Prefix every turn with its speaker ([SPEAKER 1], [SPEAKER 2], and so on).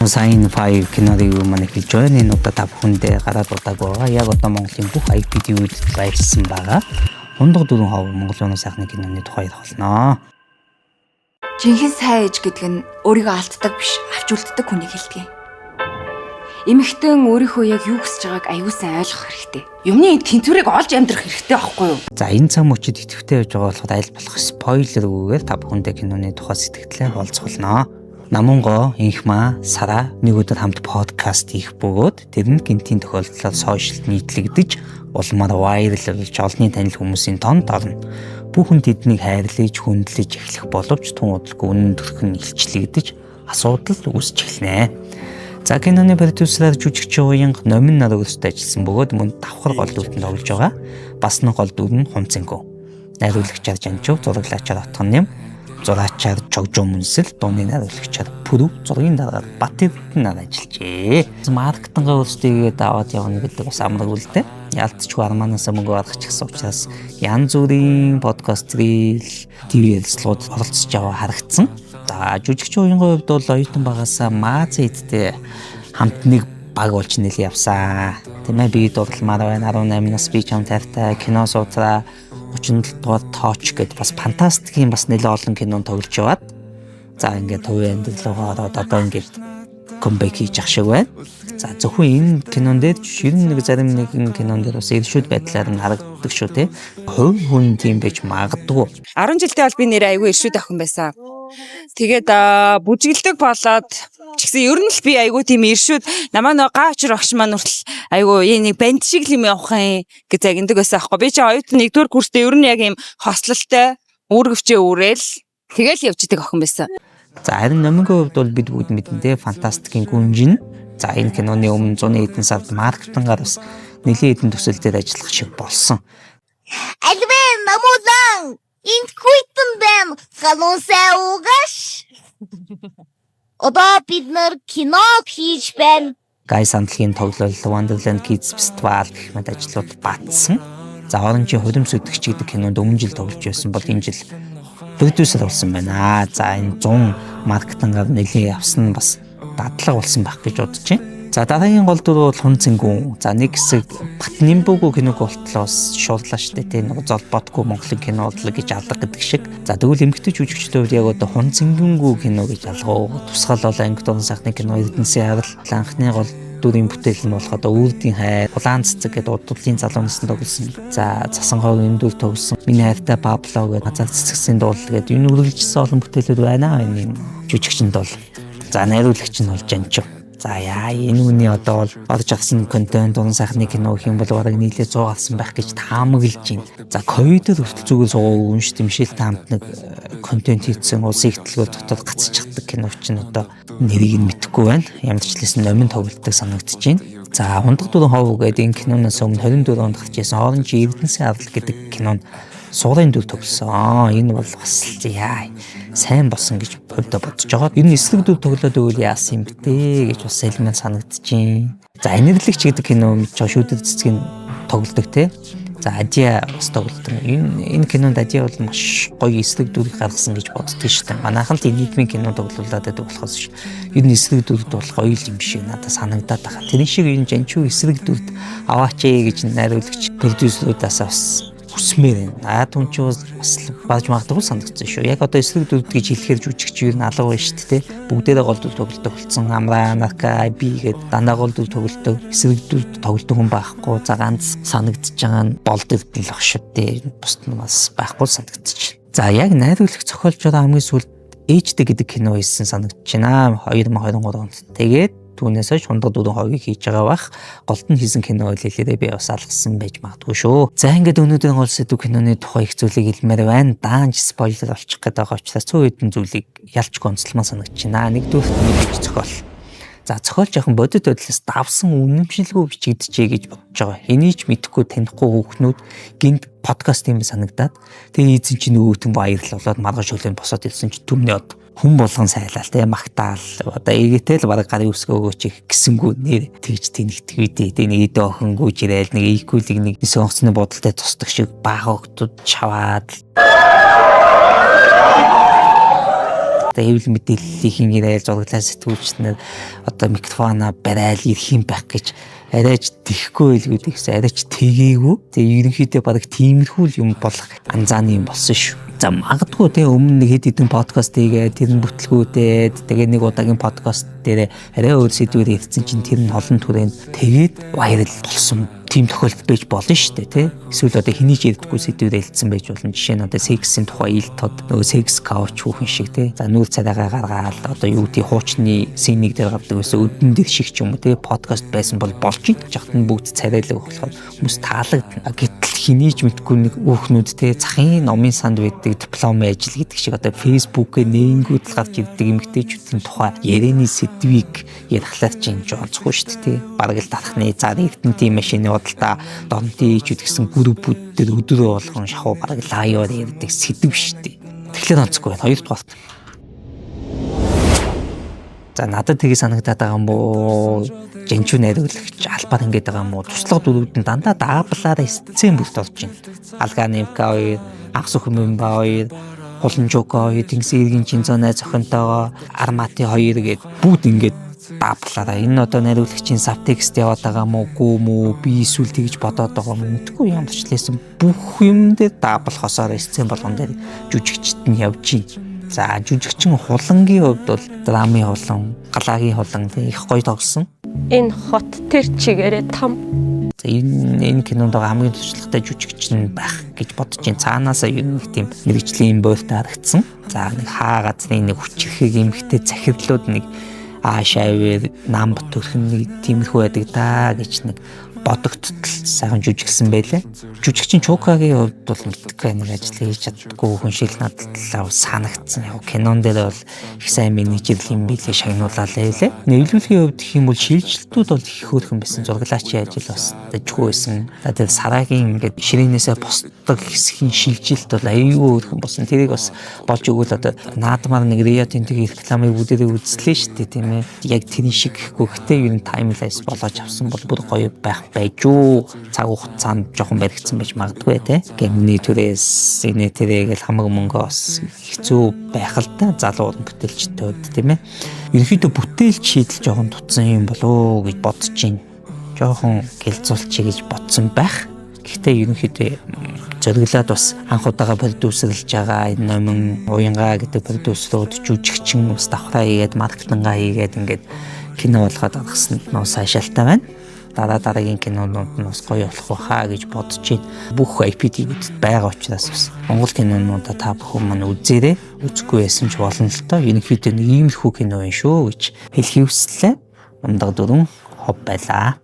[SPEAKER 1] Сайн 5 кинорыг манай хийж байна. Энэ удаа та бүхэндээ гараад удааг байгаа. Яг одоо Монголын бүх IPTV-д байрсан байгаа. Хундаг дөрвөн хов Монголын сайхны киноны тухай ярих болно.
[SPEAKER 2] Жинхэнэ сайн ээж гэдэг нь өөрийгөө алддаг биш, авч үлддэг хүнийг хэлдэг. Эмэгтэн өөрийнхөө яг юу хүсэж байгааг аюул сайн ойлгох хэрэгтэй. Юмны эд тэнцвэрийг олж амьдрах хэрэгтэй байхгүй юу?
[SPEAKER 1] За энэ цаг мөчид идэвхтэй байж байгаа болохоор аль болох спойлергүйгээр та бүхэндээ киноны тухай сэтгэлээ олцголно. Намунго, Инхма, Сара нэг өдөр хамт подкаст хийх бөгөөд тэрэнд гинтийн тохиолдлоор сошиалд нийтлэгдэж улмаар вайрал болж олонний танил хүмүүсийн тонд орно. Бүхэн тэднийг хайрлаж, хүндлэж эхлэх боловч тун удалгүй үнэн төрх нь илчлэгдэж асуудал үүсч эхэлнэ. За киноны продюсераар жүжигч уянга номин нар өөрсдөө ажилласан бөгөөд мөн давхар гол дүртэн тоглож байгаа. Бас нэг гол дүр нь Хунцэнгүй. Найруулагчаар Жанчуу, зураглаачаар Отгоням, зураачаар Чогжоо Мүнсэл, дууны найруулагчаар Пүрв, зургийн дараагаар Батэрдэн нар ажиллажээ. Маркетингаа өөрсдөө даваад явна гэдэг бас амраг үлдээ. Ялцчгүй армаанаас мөнгө гаргах гэсэн учраас янз бүрийн подкаст, ТV ярилцлагууд оролцож яваа харагдсан. За жүжигч уянгийн хувьд бол оюутан багасаа Мааз эдтэй хамт нэг баг болж нэлээ явсан. Тэмээ би дурламаар байна. 18 нас би чам тавтай кино суутраа 37 дугаар тооч гэдээ бас фантастикийн бас нэлээ олон кинонд тоглож яваад. За ингээд хувийн амьдралгаа ороод одоо ингээд комбэк хийж ах шиг байна. За зөвхөн энэ кинон дээр ер нь нэг зарим нэгэн кинон дээр бас иршүүд байдлаар нь харагддаг шүү те. Хувь хүн тийм байж магадгүй.
[SPEAKER 3] 10 жилдээ бол би нэр айгүй иршүүд охин байсан. Тэгээд бүжиглдэг болоод ч гэсэн ер нь л би айгүй тийм иршүүд намаа нөө гаачр огш маань хүртэл айгүй нэг банд шиг л юм явах юм гэж загиндаг байсан аахгүй. Би чи оюутан 1-р курстэй ер нь яг юм хослолтой үүргэвчээ үүрээл тэгэл явж идэг охин байсан.
[SPEAKER 1] За харин номингийн хувьд бол бид бүгд мэднэ фантастикийн гүнжин. За энэ киноны өмнө 100 хэдэн сард маркетингаар бас нэлээд хэдэн төсөл дээр ажиллах шиг болсон.
[SPEAKER 4] Альвэн намуудан энд хүйтэн бэм халуусаа угаш. Одоо бид нар кино хийж байна.
[SPEAKER 1] Гай самтлагийн тоглол Wonderland Kids Festival гэх мэт ажлууд батсан. За оронжийн хөлөмс өдөгч гэдэг кинонд өмнө жил тоглож байсан бол энэ жил продюсер болсон байна. За энэ 100 маркетингаар нэлээд явсан нь бас дадлаг болсон байх гэж бодож байна. За дараагийн гол дүр бол Хунцэнгүй. За нэг хэсэг Батнимбүгүү киног болтлоос шуурлаа штэ тийм нэг золботгүй Монголын кино бодлоо гэж алга гэдэг шиг. За тэгвэл эмгэгтэй жүжигчлүүд яг одоо Хунцэнгүй кино гэж алгаа. Тусгаал бол анги дуран сайхны кино Эрдэнэсийн арал анхны гол дүрийн бүтээл нь болох одоо Үрдийн хайр, Улаан цэцэг гэдэг удуудлын залуунаас тоглосон. За Цасанхойг эндүүл тоглосон. Миний хайртай Пабло гэдэг Газар цэцгсийн дуулал гэдэг энэ үргэлжлсэн олон бүтээлүүд байна. Энэ жүжигчэнд бол за найруулагч нь бол Жанчуу. За яа энэ үний одоо бол орж авсан контент дуран сайхны кино гэх юм бол бараг нийлээ 100 авсан байх гэж таамаглаж байна. За ковидод хүртэл зүгээр суугаа үнш дэмшээлтэй хамт нэг контент хийсэн улсын ихтлгүүд дотор гацчих чаддаг кино чинь одоо нэрийг нь мэдэхгүй байна. Ямар ч хэлсэн номин тоглолтог санагдаж байна. За хундаг дөрвөн хов гэдэг энэ киноноос өмнө 24 онд гарч ирсэн Оранжийн Эрдэнэсийн арал гэдэг кинонд суурын дүр тоглосон. Энэ бол бас яа сайн болсон гэж бодож байгаа. Энэ эсрэг дүр тоглоод өгөл яасан юм бэ гэж бас элемент санагдчихээн. За энэрлэгч гэдэг кино мэдж байгаа шүүдэд цэцгийн тоглодог те. За Адиа бас тоглодог. Энэ кинонд Адиа бол маш гоё эсрэг дүрийг гаргасан гэж боддог шүү дээ. Манайхан тийм нийгмийн кино тоглуулаад байдаг болохоос ш. Энэ эсрэг дүрд бол гоё юм шиг надад санагдаад байгаа. Тэр шиг энэ Жанчуу эсрэг дүрд аваач гэж найруулагч продюсеруудаас бас хүсмээр байна. Түн чи бас бааж магадгүй санагдсан шүү. Яг одоо эсрэг дүрд гэж хэлэхээр жүжигч юу н алга байна шүү дээ. Бүгдээрээ гол дүр тоглолдог болсон. Амраа, Нарка, би гээд дандаа гол дүр тоглолдог. Эсрэг дүрд тоглолдог хүн байхгүй. За ганц санагдаж байгаа нь бол дэвдэл ах шүү дээ. Бусд нь бас байхгүй санагдчих. За яг найруулагч зохиолч байгаа хамгийн сүүлд ээжтэй гэдэг кино хийсэн санагдаж байна. 2023 онд. Тэгээд түүнээс хойш хундаг дөрвөн ховыг хийж байгаа бах. Голд нь хийсэн кино хэлээрээ би бас алгасан байж магадгүй шүү. За ингээд өнөөдрийн гол сэдв киноны тухай их зүйлийг хэлмээр байна. Даанч спойлер олчих гээд байгаа учраас цөөн хэдэн зүйлийг ялчгүй онцлмаа санагдаж байна. Нэгдүгээр мэдээж зохиол. За зохиолч яхан бодит байдлаас давсан үнэмшилгүй бичигдэжээ гэж бодож байгаа. Энийг ч мэдэхгүй танихгүй хүүхнүүд гинт подкаст юм санагдаад тэгээ эзэн чинь өөтөн баярлал болоод маргаш хөлөнд босоод ирсэн чинь түмний од хүн болгон сайлал те магтаал одоо эгээтэй л бараг гарын үсгээ өгөөч гисэнгүү нэр тэгж тэнэгтгэвдээ тэ нэг эдэ охин гүйж ирээл нэг ийкүүлийг нэг сонгоцны бодолтой тусдаг шиг бага хөгтөд чаваад Одоо хэвлэл мэдээллийг ингээд зураглаа сэтгүүлчнэр одоо микрофоноо барайл ирэх юм байх гэж арайч тэхгүй байлгүй гэсэн арайч тэгээгүй. Тэгээ ерөнхийдөө баг тиймэрхүү юм болох анзааны юм болсон шүү. За магадгүй тэгээ өмнө нэг хэд хэдэн подкаст хийгээд тэр нь бүтлгүүдэд тэгээ нэг удаагийн подкаст дээр арай өөр сэдвээр ирсэн чинь тэр нь олон түрээнд тэгээд вайрал болсон тийм тохиолдол байж болно шүү дээ тий. Эсвэл одоо хэний ч ярьдаггүй сэдвээр хэлсэн байж болно. Жишээ нь одоо сексийн тухай ил тод нөгөө секс кауч хүүхэн шиг тий. За нүүр царайгаа гаргаад одоо юу тий хуучны сценийг дээр гардаг байсан өдөн дээр шиг ч юм уу тий подкаст байсан бол болж ид. Жагт нь бүгд царайлаг болохоор хүмүүс таалагдана. Гэтэл хэний ч мэдгүй нэг хүүхнүүд тий захын номын санд байдаг дипломын ажил гэдэг шиг одоо фэйсбүүкээ нээнгүүд л гарч ирдэг эмэгтэйчүүдийн тухай ярианы сэдвийг ярихлаар чинь жолцохгүй шүү дээ тий. Бараг л дарахны зар эрдэнтийн машины та донтын ичүүд гэсэн группүүд дээр өдрөө болгон шахуу бараг лайваар ярьдаг сэдв шүү дээ. Тэгэхээр онцгүй байна. Хоёрдугаар. За надад тийг санагдаад байгаа юм боо. Жинчүү найруулагч албаар ингэж байгаа юм уу? Туслах дөрүүд нь дандаа дааблаараа эсцэн бүрт орж байна. Алгааны МК2, Анх сүхмэн баа2, Хуланжука 2, Тэнгисийн иргэн чинцонай зохинтойгоо Армати 2 гээд бүгд ингэж дааблаараа энэ одоо найруулагчийн сабтекст яваад байгаа мó гүү мүү би эсвэл тэгж бодоод байгаа юм мэдгүй юм болчихлээсэн бүх юм дээр дааблахосоор эсцэн болгон дээр жүжигчд нь явж байна. За жүжигчин хулангийн хувьд бол драмын хулан, галагийн хулан их гоё тогсон.
[SPEAKER 5] Энэ хот тэр чигээрээ том.
[SPEAKER 1] За энэ кинонд хамгийн туршлагатай жүжигчин байх гэж бодож байна. Цаанаасаа юу нэг тийм мэрэгжлийн боолтой харагдсан. За нэг хаа газрын нэг хүчрэхэг эмхтэй захирлууд нэг аашаавэр нам төрхөн нэг тиймэрхүү байдаг даа гэж нэг бодогдтол сайхан жүжигсэн байлээ. Жүжигчин Чукагийн хувьд бол мэдгүй нэг ажил хийж чаддаггүй хүн шиг надад санагдсан. Яг кинон дээр бол их сайн менежер юм билээ шагнуулаа лээ. Нэвлүүлгийн хувьд гэх юм бол шилжилтүүд бол их хөөрхөн байсан. Зурглаачийн ажил бас дэжгүй байсан. Тэгээд Сарагийн ингээд ширээнээсээ босдог хэсгийн шилжилт бол аюулгүй хөөрхөн болсон. Тэрийг бас болж өгвөл одоо наадмаар нэг Рио Тинтигийн рекламыг бүдэрээ үзлээ шүү дээ тийм ээ. Яг тэрний шиг гэхгүй гэхдээ юу н таймлайс болгож авсан бол бүр гоё байх байжуу. Цаг хугацаанд жоохон баригдсан байж магадгүй те. Гэмний төрөөс энэ тэрэгээл хамаг мөнгөс хэцүү байх л да залуу бүтээлчтэй тийм ээ. Ерөнхийдөө бүтээлч шийдэл жоохон тутсан юм болоо гэж бодож байна. Жоохон гэлзуулчих гэж бодсон байх. Гэхдээ ерөнхийдөө зориглаад бас анх удаага продюсерлж байгаа энэ номын уянгаа гэдэг продюсерууд жүжигчин ус давхраа хийгээд маркетингаа хийгээд ингээд кино болгоод гаргасан нь сайшаалтай байна. Дараагийн кинонууд нь бас гоё болох байхаа гэж бодож байна. Бүх IPTV-д байгаа учраас бас Монгол кинонуудаа та бүхэн маань үзээрэй. Үзэхгүй байсан ч болно л тоо. Ерөнхийдөө нэг иймэрхүү кино юм шүү гэж хэлхий хүслээ. Ундаг дөрөв хов байлаа.